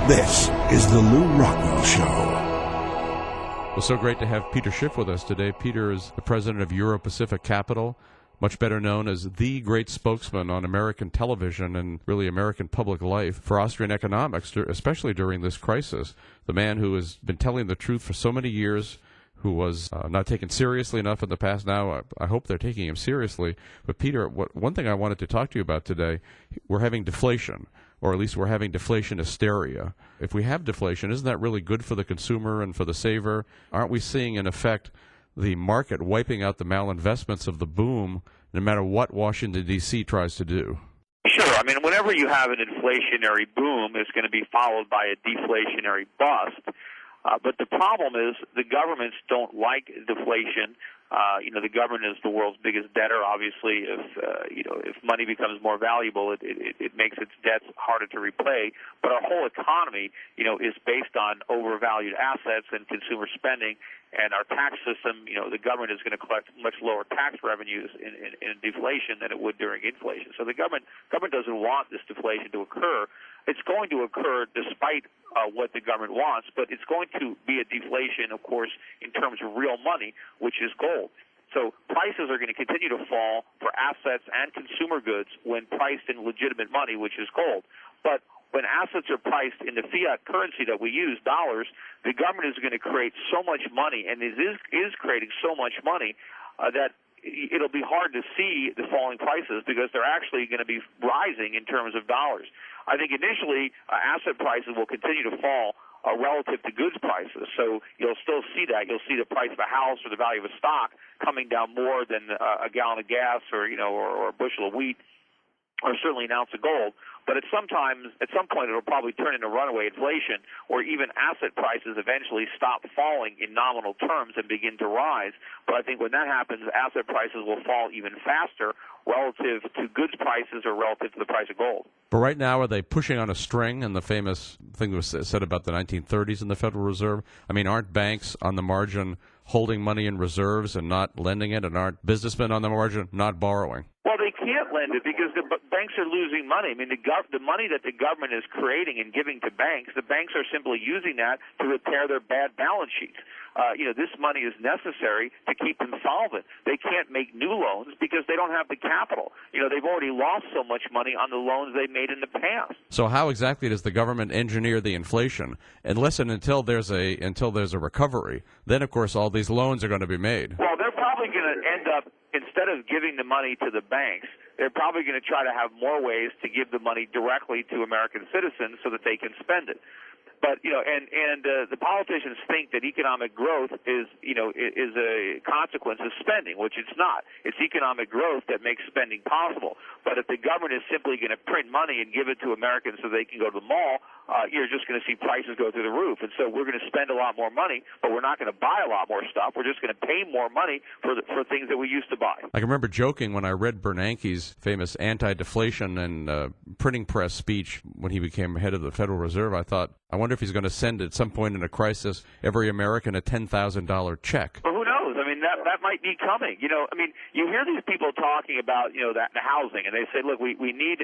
This is the Lew Rockwell Show. Well, so great to have Peter Schiff with us today. Peter is the president of Euro-Pacific Capital, much better known as the great spokesman on American television and really American public life for Austrian economics, especially during this crisis. The man who has been telling the truth for so many years, who was not taken seriously enough in the past. Now I hope they're taking him seriously. But Peter, one thing I wanted to talk to you about today, we're having deflation, or at least we're having deflation hysteria. If we have deflation, isn't that really good for the consumer and for the saver? Aren't we seeing, in effect, the market wiping out the malinvestments of the boom, no matter what Washington, D.C. tries to do? Sure. I mean, whenever you have an inflationary boom, it's going to be followed by a deflationary bust. But the problem is the governments don't like deflation. The government is the world's biggest debtor. Obviously, if money becomes more valuable, it makes its debts harder to repay. But our whole economy, is based on overvalued assets and consumer spending. And our tax system, the government is going to collect much lower tax revenues in deflation than it would during inflation. So the government doesn't want this deflation to occur. It's going to occur despite what the government wants, but it's going to be a deflation, of course, in terms of real money, which is gold. So prices are going to continue to fall for assets and consumer goods when priced in legitimate money, which is gold. But when assets are priced in the fiat currency that we use, dollars, the government is going to create so much money, and is creating so much money that it'll be hard to see the falling prices because they're actually going to be rising in terms of dollars. I think initially asset prices will continue to fall relative to goods prices. So you'll still see that. You'll see the price of a house or the value of a stock coming down more than a gallon of gas or a bushel of wheat, or certainly an ounce of gold. But at some point, it'll probably turn into runaway inflation, or even asset prices eventually stop falling in nominal terms and begin to rise. But I think when that happens, asset prices will fall even faster relative to goods prices or relative to the price of gold. But right now, are they pushing on a string? And the famous thing that was said about the 1930s in the Federal Reserve? I mean, aren't banks on the margin holding money in reserves and not lending it? And aren't businessmen on the margin not borrowing? Well, they can't lend it because the banks are losing money. I mean, the money that the government is creating and giving to banks, the banks are simply using that to repair their bad balance sheets. This money is necessary to keep them solvent. They can't make new loans because they don't have the capital. They've already lost so much money on the loans they made in the past. So how exactly does the government engineer the inflation? Unless and until there's a recovery, then of course all these loans are going to be made. Well, they're probably going to end up, instead of giving the money to the banks, they're probably going to try to have more ways to give the money directly to American citizens so that they can spend it. But the politicians think that economic growth is a consequence of spending, which it's not. It's economic growth that makes spending possible. But if the government is simply going to print money and give it to Americans so they can go to the mall, you're just going to see prices go through the roof. And so we're going to spend a lot more money, but we're not going to buy a lot more stuff. We're just going to pay more money for things that we used to buy. I can remember joking when I read Bernanke's famous anti-deflation and printing press speech when he became head of the Federal Reserve. I thought, I wonder if he's going to send at some point in a crisis every American a $10,000 check. Well, who knows? I mean, that might be coming. You hear these people talking about the housing, and they say, look, we need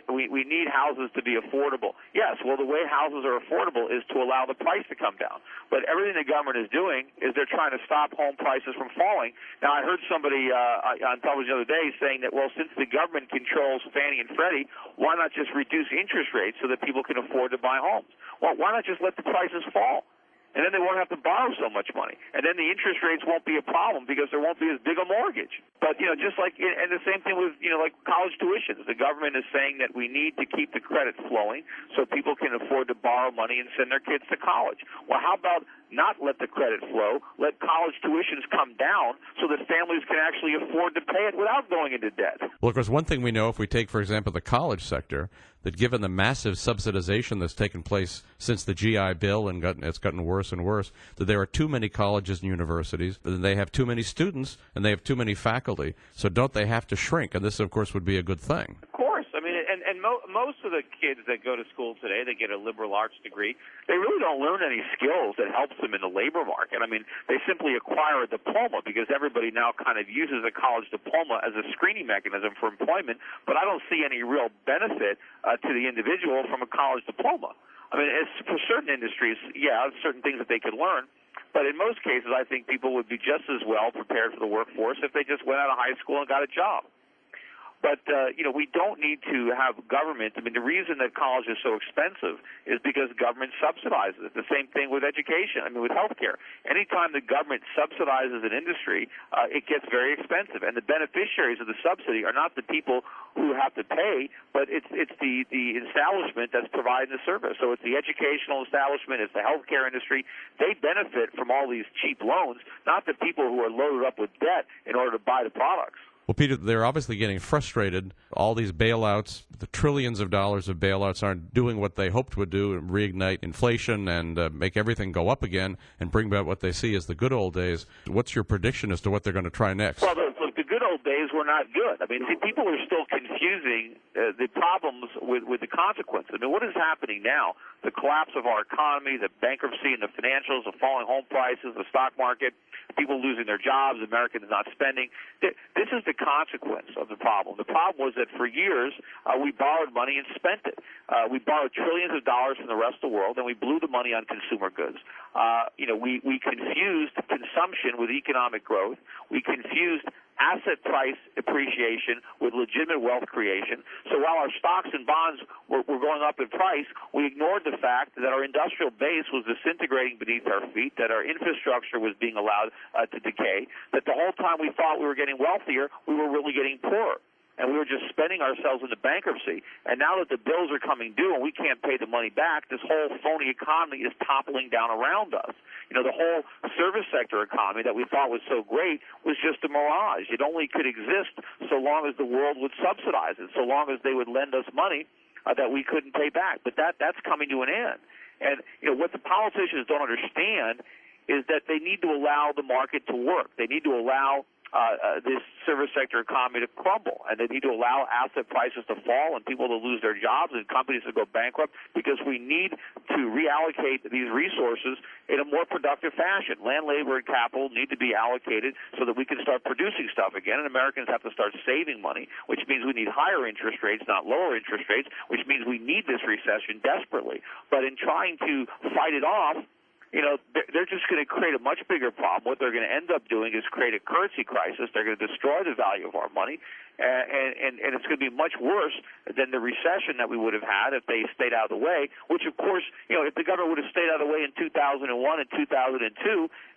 houses to be affordable. Yes, well, the way houses are affordable is to allow the price to come down. But everything the government is doing is they're trying to stop home prices from falling. Now, I heard somebody on television the other day saying that, well, since the government controls Fannie and Freddie, why not just reduce interest rates so that people can afford to buy homes? Well, why not just let the prices fall? And then they won't have to borrow so much money. And then the interest rates won't be a problem because there won't be as big a mortgage. But, just like, and the same thing with, like college tuitions. The government is saying that we need to keep the credit flowing so people can afford to borrow money and send their kids to college. Well, how about not let the credit flow, let college tuitions come down so that families can actually afford to pay it without going into debt? Well, of course, one thing we know, if we take, for example, the college sector, that given the massive subsidization that's taken place since the GI Bill and it's gotten worse and worse, that there are too many colleges and universities, and they have too many students, and they have too many faculty. So don't they have to shrink? And this, of course, would be a good thing. Of course. I mean, and most of the kids that go to school today, they get a liberal arts degree, they really don't learn any skills that helps them in the labor market. I mean, they simply acquire a diploma because everybody now kind of uses a college diploma as a screening mechanism for employment, but I don't see any real benefit to the individual from a college diploma. I mean, for certain industries, yeah, certain things that they could learn. But in most cases, I think people would be just as well prepared for the workforce if they just went out of high school and got a job. But, we don't need to have government. I mean, the reason that college is so expensive is because government subsidizes it. The same thing with education, with healthcare. Anytime the government subsidizes an industry, it gets very expensive. And the beneficiaries of the subsidy are not the people who have to pay, but it's the establishment that's providing the service. So it's the educational establishment, it's the healthcare industry. They benefit from all these cheap loans, not the people who are loaded up with debt in order to buy the products. Well, Peter, they're obviously getting frustrated. All these bailouts, the trillions of dollars of bailouts aren't doing what they hoped would do, and reignite inflation and make everything go up again and bring back what they see as the good old days. What's your prediction as to what they're going to try next? Well, look, the good old days were not good. People are still confusing the problems with the consequences. What is happening now? The collapse of our economy, the bankruptcy in the financials, the falling home prices, the stock market, people losing their jobs, Americans not spending. This is the consequence of the problem. The problem was that for years we borrowed money and spent it. We borrowed trillions of dollars from the rest of the world, and we blew the money on consumer goods. We confused consumption with economic growth. We confused asset price appreciation with legitimate wealth creation. So while our stocks and bonds were going up in price, we ignored the fact that our industrial base was disintegrating beneath our feet, that our infrastructure was being allowed to decay, that the whole time we thought we were getting wealthier, we were really getting poorer. And we were just spending ourselves into bankruptcy. And now that the bills are coming due and we can't pay the money back, this whole phony economy is toppling down around us. The whole service sector economy that we thought was so great was just a mirage. It only could exist so long as the world would subsidize it, so long as they would lend us money that we couldn't pay back. But that's coming to an end. And what the politicians don't understand is that they need to allow the market to work. They need to allow this service sector economy to crumble, and they need to allow asset prices to fall and people to lose their jobs and companies to go bankrupt, because we need to reallocate these resources in a more productive fashion. Land, labor, and capital need to be allocated so that we can start producing stuff again, and Americans have to start saving money, which means we need higher interest rates, not lower interest rates, which means we need this recession desperately. But in trying to fight it off, they're just going to create a much bigger problem. What they're going to end up doing is create a currency crisis. They're going to destroy the value of our money, and it's going to be much worse than the recession that we would have had if they stayed out of the way, which, of course, if the government would have stayed out of the way in 2001 and 2002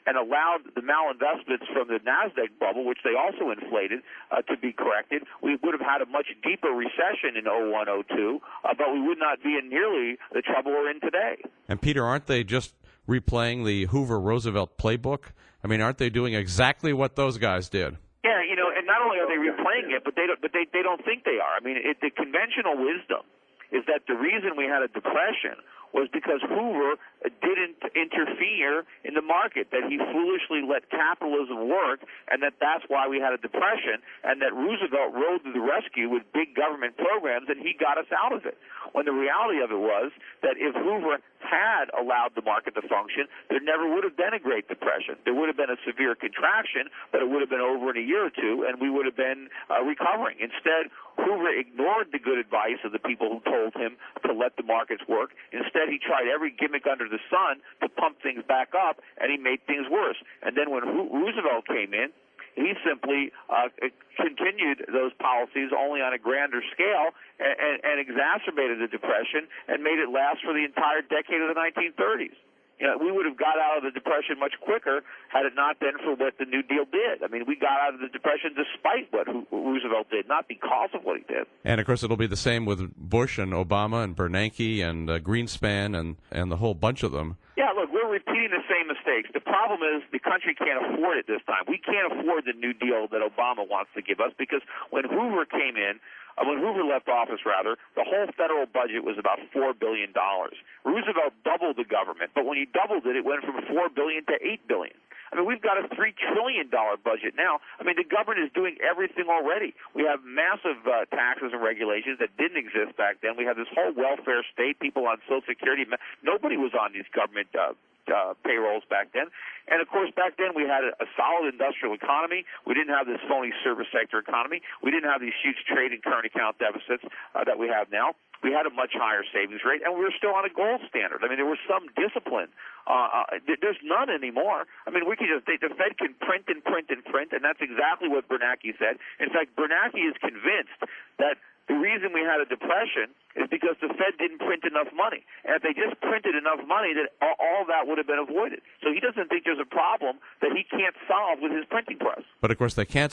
and allowed the malinvestments from the NASDAQ bubble, which they also inflated, to be corrected, we would have had a much deeper recession in 01, 02, but we would not be in nearly the trouble we're in today. And, Peter, aren't they just replaying the Hoover-Roosevelt playbook? Aren't they doing exactly what those guys did? Yeah, and not only are they replaying it, but they don't think they are. The conventional wisdom is that the reason we had a depression was because Hoover didn't interfere in the market, that he foolishly let capitalism work, and that's why we had a depression, and that Roosevelt rode to the rescue with big government programs, and he got us out of it. When the reality of it was that if Hoover had allowed the market to function, there never would have been a Great Depression. There would have been a severe contraction, but it would have been over in a year or two, and we would have been recovering. Instead, Hoover ignored the good advice of the people who told him to let the markets work. Instead, he tried every gimmick under the sun to pump things back up, and he made things worse. And then when Roosevelt came in, he simply continued those policies only on a grander scale and exacerbated the Depression and made it last for the entire decade of the 1930s. We would have got out of the Depression much quicker had it not been for what the New Deal did. We got out of the Depression despite what Roosevelt did, not because of what he did. And, of course, it'll be the same with Bush and Obama and Bernanke and Greenspan and the whole bunch of them. Yeah, look, we're repeating the same mistakes. The problem is the country can't afford it this time. We can't afford the New Deal that Obama wants to give us, because when Hoover came in, when Hoover left office, the whole federal budget was about $4 billion. Roosevelt doubled the government, but when he doubled it, it went from $4 billion to $8 billion. We've got a $3 trillion budget now. The government is doing everything already. We have massive taxes and regulations that didn't exist back then. We have this whole welfare state, people on Social Security. Nobody was on these government payrolls back then. And, of course, back then we had a solid industrial economy. We didn't have this phony service sector economy. We didn't have these huge trade and current account deficits that we have now. we had a much higher savings rate, and we were still on a gold standard. I mean, there was some discipline. There's none anymore. I mean, we can just the Fed can print and print and print, and that's exactly what Bernanke said. In fact, Bernanke is convinced that the reason we had a depression is because the Fed didn't print enough money. And if they just printed enough money, that all that would have been avoided. So he doesn't think there's a problem that he can't solve with his printing press. But, of course, they can't